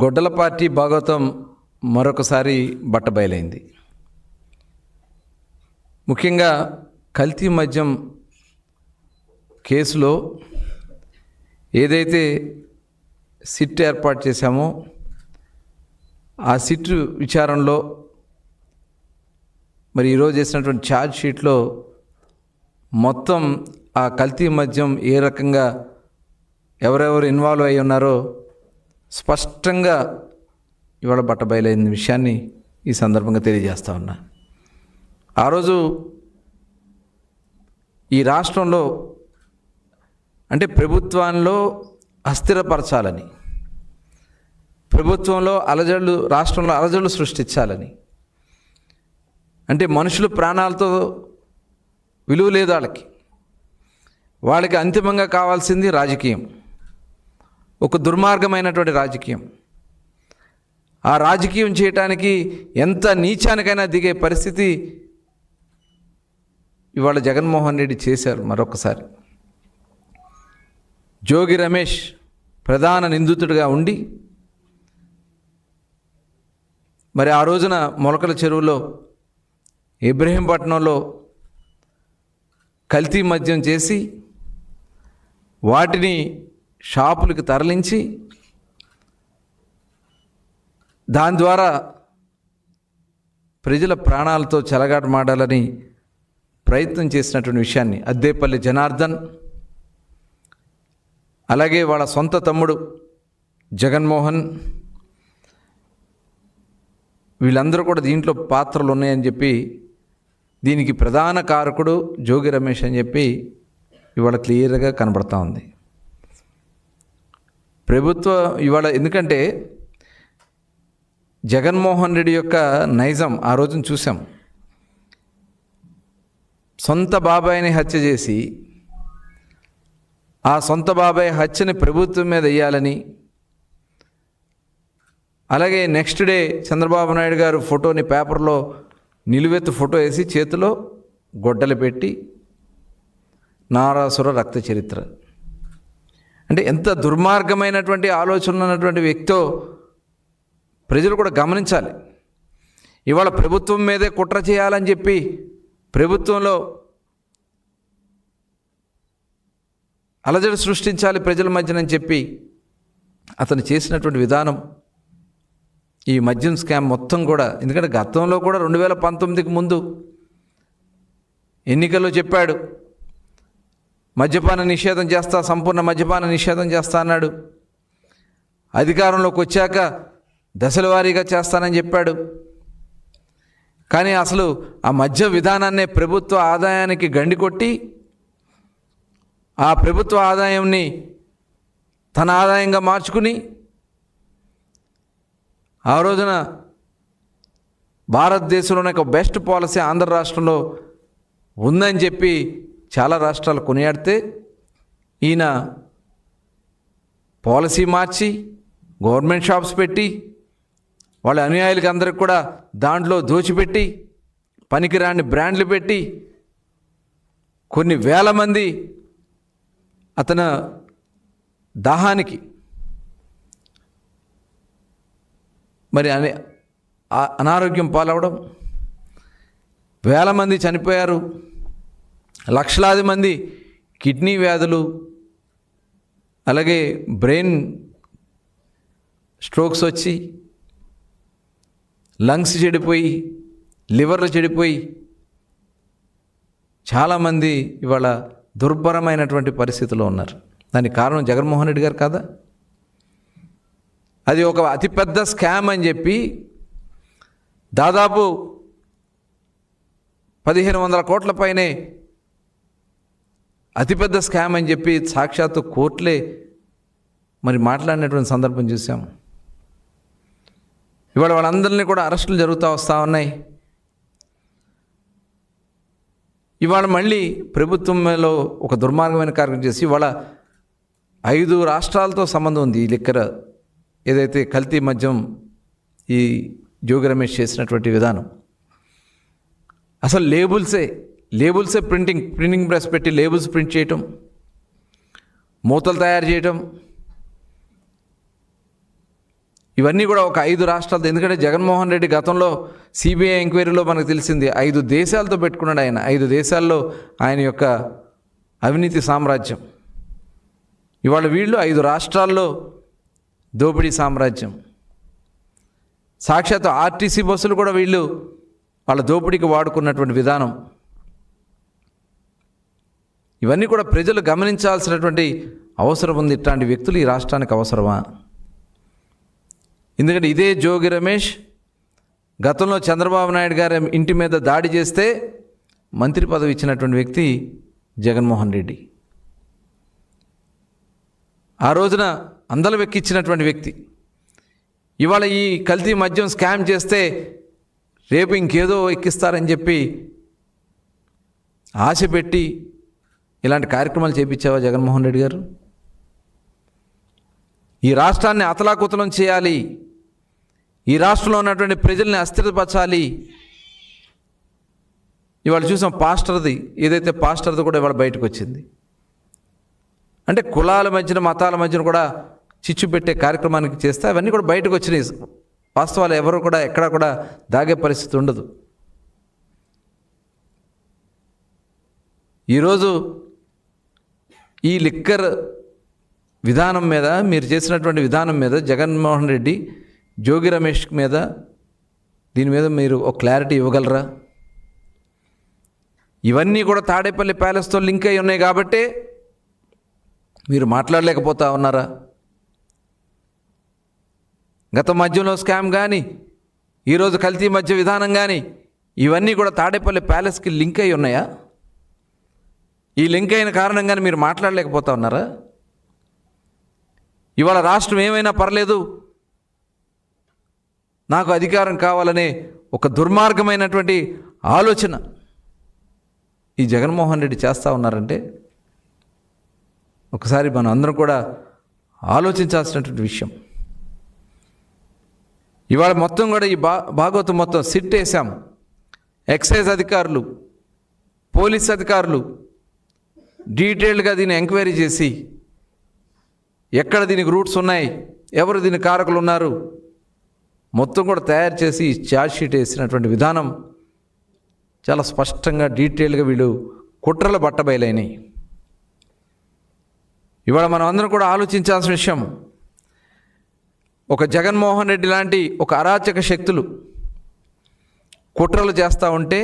గొడ్డల party Bhagavatam మరొకసారి బట్టబయలైంది. ముఖ్యంగా కల్తీ మద్యం కేసులో ఏదైతే సిట్ ఏర్పాటు చేశామో ఆ సిట్ విచారణలో మరి ఈరోజు చేసినటువంటి ఛార్జ్ షీట్లో మొత్తం ఆ కల్తీ మద్యం ఏ రకంగా ఎవరెవరు ఇన్వాల్వ్ అయి ఉన్నారో స్పష్టంగా ఇవాళ బట్టబయలైన విషయాన్ని ఈ సందర్భంగా తెలియజేస్తా ఉన్నా. ఆ రోజు ఈ రాష్ట్రంలో అంటే ప్రభుత్వంలో అస్థిరపరచాలని, ప్రభుత్వంలో రాష్ట్రంలో అలజడులు సృష్టించాలని, అంటే మనుషులు ప్రాణాలతో విలువ లేదు వాళ్ళకి అంతిమంగా కావాల్సింది రాజకీయం, ఒక దుర్మార్గమైనటువంటి రాజకీయం. ఆ రాజకీయం చేయటానికి ఎంత నీచానికైనా దిగే పరిస్థితి ఇవాళ జగన్మోహన్ రెడ్డి చేశారు. మరొకసారి జోగి రమేష్ ప్రధాన నిందితుడిగా ఉండి మరి ఆ రోజున మొలకల చెరువులో ఇబ్రహీంపట్నంలో కల్తీ మద్యం చేసి వాటిని షాపులకు తరలించి దాని ద్వారా ప్రజల ప్రాణాలతో చెలగాటమాడాలని ప్రయత్నం చేసినటువంటి విషయాన్ని అద్దేపల్లి జనార్దన్, అలాగే వాళ్ళ సొంత తమ్ముడు జగన్మోహన్, వీళ్ళందరూ కూడా దీంట్లో పాత్రలు ఉన్నాయని చెప్పి దీనికి ప్రధాన కారకుడు జోగి రమేష్ అని చెప్పి ఇవాళ క్లియర్గా కనబడతా ఉంది. ప్రభుత్వం ఇవాళ ఎందుకంటే జగన్మోహన్ రెడ్డి యొక్క నైజం ఆ రోజున చూసాం. సొంత బాబాయిని హత్య చేసి ఆ సొంత బాబాయ్ హత్యని ప్రభుత్వం మీద వేయాలని, అలాగే నెక్స్ట్ డే చంద్రబాబు నాయుడు గారు ఫోటోని పేపర్లో నిలువెత్తు ఫోటో వేసి చేతిలో గొడ్డలు పెట్టి నారాసుర రక్త చరిత్ర. అంటే ఎంత దుర్మార్గమైనటువంటి ఆలోచనలు ఉన్నటువంటి వ్యక్తో ప్రజలు కూడా గమనించాలి. ఇవాళ ప్రభుత్వం మీదే కుట్ర చేయాలని చెప్పి ప్రభుత్వంలో అలజడి సృష్టించాలి ప్రజల మధ్యనని చెప్పి అతను చేసినటువంటి విధానం, ఈ మద్యం స్కామ్ మొత్తం కూడా. ఎందుకంటే గతంలో కూడా 2019కి ముందు ఎన్నికల్లో చెప్పాడు మద్యపాన నిషేధం చేస్తా, సంపూర్ణ మద్యపాన నిషేధం చేస్తా అన్నాడు. అధికారంలోకి వచ్చాక దశల వారీగా చేస్తానని చెప్పాడు. కానీ అసలు ఆ మద్య విధానాన్నే ప్రభుత్వ ఆదాయానికి గండి కొట్టి ఆ ప్రభుత్వ ఆదాయంని తన ఆదాయంగా మార్చుకుని ఆ రోజున భారతదేశంలోనే ఒక బెస్ట్ పాలసీ ఆంధ్ర రాష్ట్రంలో ఉందని చెప్పి చాలా రాష్ట్రాలు కొనియాడితే ఈయన పాలసీ మార్చి గవర్నమెంట్ షాప్స్ పెట్టి వాళ్ళ అనుయాయులకి అందరికి కూడా దాంట్లో దోచిపెట్టి పనికిరాని బ్రాండ్లు పెట్టి కొన్ని వేల మంది అతను దాహానికి మరి అనారోగ్యం పాలవడం, వేల మంది చనిపోయారు, లక్షలాది మంది కిడ్నీ వ్యాధులు, అలాగే బ్రెయిన్ స్ట్రోక్స్ వచ్చి లంగ్స్ చెడిపోయి లివర్లు చెడిపోయి చాలామంది ఇవాళ దుర్భరమైనటువంటి పరిస్థితిలో ఉన్నారు. దానికి కారణం జగన్మోహన్ రెడ్డి గారు కాదా? అది ఒక అతిపెద్ద స్కామ్ అని చెప్పి దాదాపు 1500 కోట్ల పైనే అతిపెద్ద స్కామ్ అని చెప్పి సాక్షాత్తు కోర్టులే మరి మాట్లాడినటువంటి సందర్భం చూసాం. ఇవాళ వాళ్ళందరినీ కూడా అరెస్టులు జరుగుతూ వస్తూ ఉన్నాయి. ఇవాళ మళ్ళీ ప్రభుత్వంలో ఒక దుర్మార్గమైన కార్యక్రమం చేసి ఇవాళ 5 రాష్ట్రాలతో సంబంధం ఉంది. ఈ లిక్కర్ ఏదైతే కల్తీ మద్యం ఈ జోగి రమేష్ చేసినటువంటి విధానం, అసలు లేబుల్సే ప్రింటింగ్ ప్రెస్ పెట్టి లేబుల్స్ ప్రింట్ చేయటం, మూతలు తయారు చేయటం, ఇవన్నీ కూడా ఒక 5 రాష్ట్రాలతో, ఎందుకంటే జగన్మోహన్ రెడ్డి గతంలో సిబిఐ ఎంక్వైరీలో మనకు తెలిసింది 5 దేశాలతో పెట్టుకున్నాడు ఆయన. 5 దేశాల్లో ఆయన యొక్క అవినీతి సామ్రాజ్యం. ఇవాళ వీళ్ళు 5 రాష్ట్రాల్లో దోపిడీ సామ్రాజ్యం. సాక్షాత్ ఆర్టీసీ బస్సులు కూడా వీళ్ళు వాళ్ళ దోపిడీకి వాడుకున్నటువంటి విధానం. ఇవన్నీ కూడా ప్రజలు గమనించాల్సినటువంటి అవసరం ఉంది. ఇట్లాంటి వ్యక్తులు ఈ రాష్ట్రానికి అవసరమా? ఎందుకంటే ఇదే జోగి రమేష్ గతంలో చంద్రబాబు నాయుడు గారి ఇంటి మీద దాడి చేస్తే మంత్రి పదవి ఇచ్చినటువంటి వ్యక్తి జగన్మోహన్ రెడ్డి. ఆ రోజున అందలం ఎక్కించినటువంటి వ్యక్తి. ఇవాళ ఈ కల్తీ మద్యం స్కామ్ చేస్తే రేపు ఇంకేదో ఎక్కిస్తారని చెప్పి ఆశ పెట్టి ఇలాంటి కార్యక్రమాలు చేపించావా జగన్మోహన్ రెడ్డి గారు? ఈ రాష్ట్రాన్ని అతలాకుతలం చేయాలి, ఈ రాష్ట్రంలో ఉన్నటువంటి ప్రజల్ని అస్థిరపరచాలి. ఇవాళ చూసాం పాస్టర్ది, ఏదైతే పాస్టర్ది కూడా ఇవాళ బయటకు వచ్చింది. అంటే కులాల మధ్యన మతాల మధ్యన కూడా చిచ్చు పెట్టే కార్యక్రమానికి చేస్తే అవన్నీ కూడా బయటకు వచ్చినాయి. వాస్తవాలు ఎవరు కూడా ఎక్కడా కూడా దాగే పరిస్థితి ఉండదు. ఈరోజు ఈ లిక్కర్ విధానం మీద, మీరు చేసినటువంటి విధానం మీద జగన్మోహన్ రెడ్డి, జోగి రమేష్ మీద, దీని మీద మీరు ఒక క్లారిటీ ఇవ్వగలరా? ఇవన్నీ కూడా తాడేపల్లి ప్యాలెస్తో లింక్ అయి ఉన్నాయి కాబట్టే మీరు మాట్లాడలేకపోతా ఉన్నారా? గత మద్యంలో స్కామ్ కానీ, ఈరోజు కల్తీ మద్య విధానం కానీ, ఇవన్నీ కూడా తాడేపల్లి ప్యాలెస్కి లింక్ అయి ఉన్నాయా? ఈ లింక్ అయిన కారణంగానే మీరు మాట్లాడలేకపోతా ఉన్నారా? ఇవాళ రాష్ట్రం ఏమైనా పర్లేదు, నాకు అధికారం కావాలనే ఒక దుర్మార్గమైనటువంటి ఆలోచన ఈ జగన్మోహన్ రెడ్డి చేస్తూ ఉన్నారంటే ఒకసారి మనం అందరం కూడా ఆలోచించాల్సినటువంటి విషయం. ఇవాళ మొత్తం కూడా ఈ భాగవతం మొత్తం సిట్ వేసాం. ఎక్సైజ్ అధికారులు, పోలీస్ అధికారులు డీటెయిల్డ్గా దీన్ని ఎంక్వైరీ చేసి ఎక్కడ దీనికి రూట్స్ ఉన్నాయి, ఎవరు దీని కారకులు ఉన్నారు, మొత్తం కూడా తయారు చేసి ఛార్జ్ షీట్ వేసినటువంటి విధానం చాలా స్పష్టంగా డీటెయిల్గా వీళ్ళు కుట్రలు బట్టబయలైనాయి. ఇవాళ మనం అందరం కూడా ఆలోచించాల్సిన విషయం, ఒక జగన్మోహన్ రెడ్డి లాంటి ఒక అరాచక శక్తులు కుట్రలు చేస్తూ ఉంటే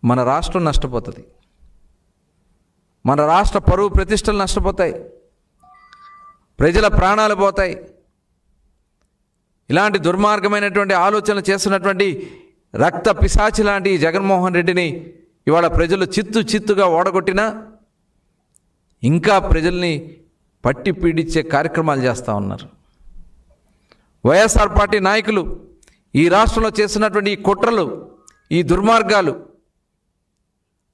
మన రాష్ట్రం నష్టపోతుంది, మన రాష్ట్ర పరువు ప్రతిష్టలు నష్టపోతాయి, ప్రజల ప్రాణాలు పోతాయి. ఇలాంటి దుర్మార్గమైనటువంటి ఆలోచనలు చేస్తున్నటువంటి రక్త పిశాచి లాంటి జగన్మోహన్ రెడ్డిని ఇవాళ ప్రజలు చిత్తుగా ఓడగొట్టినా ఇంకా ప్రజల్ని పట్టి పీడించే కార్యక్రమాలు చేస్తూ ఉన్నారు. వైఎస్ఆర్ పార్టీ నాయకులు ఈ రాష్ట్రంలో చేస్తున్నటువంటి ఈ కుట్రలు, ఈ దుర్మార్గాలు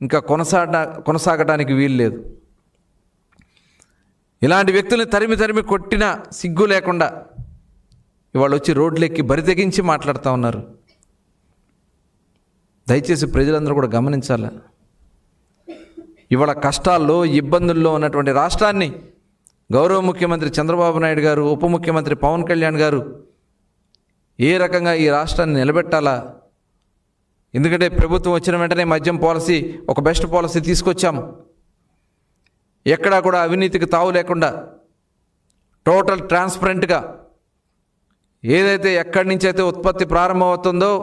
ఇంకా కొనసాగడానికి వీలు లేదు. ఇలాంటి వ్యక్తుల్ని తరిమి కొట్టినా సిగ్గు లేకుండా ఇవాళ వచ్చి రోడ్లెక్కి బరి తెగించి మాట్లాడుతూ ఉన్నారు. దయచేసి ప్రజలందరూ కూడా గమనించాలి. ఇవాళ కష్టాల్లో, ఇబ్బందుల్లో ఉన్నటువంటి రాష్ట్రాన్ని గౌరవ ముఖ్యమంత్రి చంద్రబాబు నాయుడు గారు, ఉప ముఖ్యమంత్రి పవన్ కళ్యాణ్ గారు ఏ రకంగా ఈ రాష్ట్రాన్ని నిలబెట్టాలా? ఎందుకంటే ప్రభుత్వం వచ్చిన వెంటనే మద్యం పాలసీ ఒక బెస్ట్ పాలసీ తీసుకొచ్చాము. ఎక్కడా కూడా అవినీతికి తావు లేకుండా టోటల్ ట్రాన్స్పరెంట్గా ఏదైతే ఎక్కడి నుంచి అయితే ఉత్పత్తి ప్రారంభమవుతుందో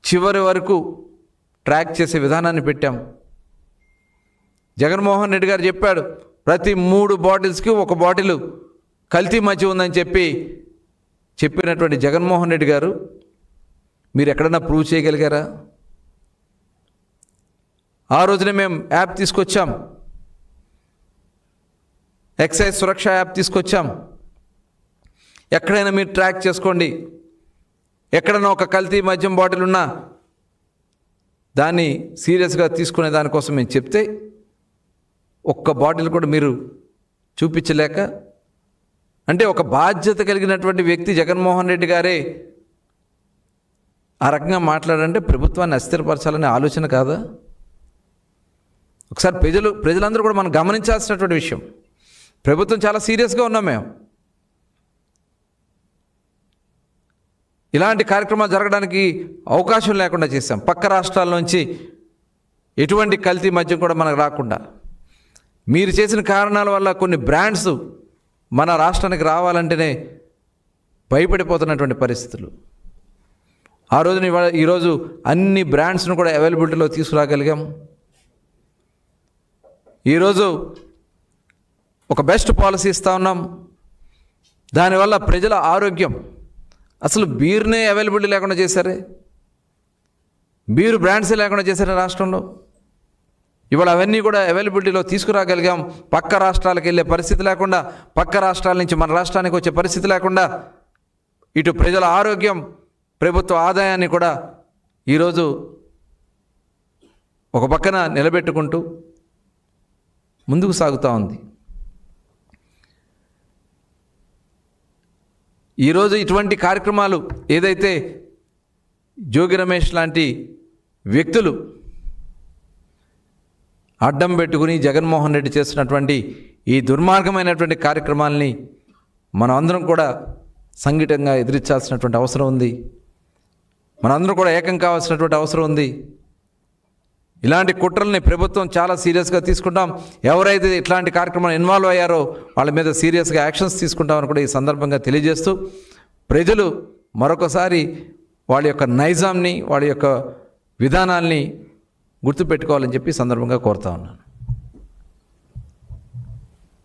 చివరి వరకు ట్రాక్ చేసే విధానాన్ని పెట్టాం. జగన్మోహన్ రెడ్డి గారు చెప్పాడు, ప్రతి 3 బాటిల్స్కి 1 బాటిల్ కల్తీ మద్యం ఉందని చెప్పినటువంటి జగన్మోహన్ రెడ్డి గారు మీరు ఎక్కడన్నా ప్రూవ్ చేయగలిగారా? ఆ రోజునే మేము యాప్ తీసుకొచ్చాం, ఎక్సైజ్ సురక్ష యాప్ తీసుకొచ్చాం. ఎక్కడైనా మీరు ట్రాక్ చేసుకోండి, ఎక్కడైనా ఒక కల్తీ మద్యం బాటిల్ ఉన్నా దాన్ని సీరియస్గా తీసుకునే దానికోసం మేము చెప్తే 1 బాటిల్ కూడా మీరు చూపించలేక, అంటే ఒక బాధ్యత కలిగినటువంటి వ్యక్తి జగన్మోహన్ రెడ్డి గారే ఆ రకంగా మాట్లాడంటే ప్రభుత్వాన్ని అస్థిరపరచాలనే ఆలోచన కాదా? ఒకసారి ప్రజలందరూ కూడా మనం గమనించాల్సినటువంటి విషయం. ప్రభుత్వం చాలా సీరియస్గా ఉన్నాం మేము. ఇలాంటి కార్యక్రమాలు జరగడానికి అవకాశం లేకుండా చేశాం. పక్క రాష్ట్రాల నుంచి ఎటువంటి కల్తీ మద్యం కూడా మనకు రాకుండా, మీరు చేసిన కారణాల వల్ల కొన్ని బ్రాండ్స్ మన రాష్ట్రానికి రావాలంటేనే భయపడిపోతున్నటువంటి పరిస్థితులు. ఆ రోజున ఈరోజు అన్ని బ్రాండ్స్ను కూడా అవైలబిలిటీలో తీసుకురాగలిగాం. ఈరోజు ఒక బెస్ట్ పాలసీ ఇస్తూ ఉన్నాం. దానివల్ల ప్రజల ఆరోగ్యం, అసలు బీర్నే అవైలబిలిటీ లేకుండా చేశారే, బీరు బ్రాండ్సే లేకుండా చేశారే రాష్ట్రంలో. ఇవాళ అవన్నీ కూడా అవైలబిలిటీలో తీసుకురాగలిగాం. పక్క రాష్ట్రాలకు వెళ్ళే పరిస్థితి లేకుండా, పక్క రాష్ట్రాల నుంచి మన రాష్ట్రానికి వచ్చే పరిస్థితి లేకుండా, ఇటు ప్రజల ఆరోగ్యం, ప్రభుత్వ ఆదాయాన్ని కూడా ఈరోజు ఒక పక్కన నిలబెట్టుకుంటూ ముందుకు సాగుతూ ఉంది. ఈరోజు ఇటువంటి కార్యక్రమాలు ఏదైతే జోగి రమేష్ లాంటి వ్యక్తులు అడ్డం పెట్టుకుని జగన్మోహన్ రెడ్డి చేస్తున్నటువంటి ఈ దుర్మార్గమైనటువంటి కార్యక్రమాలని మనం అందరం కూడా సంఘటితంగా ఎదిరించాల్సినటువంటి అవసరం ఉంది. మనందరం కూడా ఏకం కావాల్సినటువంటి అవసరం ఉంది. ఇలాంటి కుట్రల్ని ప్రభుత్వం చాలా సీరియస్గా తీసుకుంటాం. ఎవరైతే ఇట్లాంటి కార్యక్రమాలు ఇన్వాల్వ్ అయ్యారో వాళ్ళ మీద సీరియస్గా యాక్షన్స్ తీసుకుంటామని కూడా ఈ సందర్భంగా తెలియజేస్తూ, ప్రజలు మరొకసారి వాళ్ళ యొక్క నైజాంని, వాళ్ళ యొక్క విధానాల్ని గుర్తుపెట్టుకోవాలని చెప్పి సందర్భంగా కోరుతా ఉన్నాను.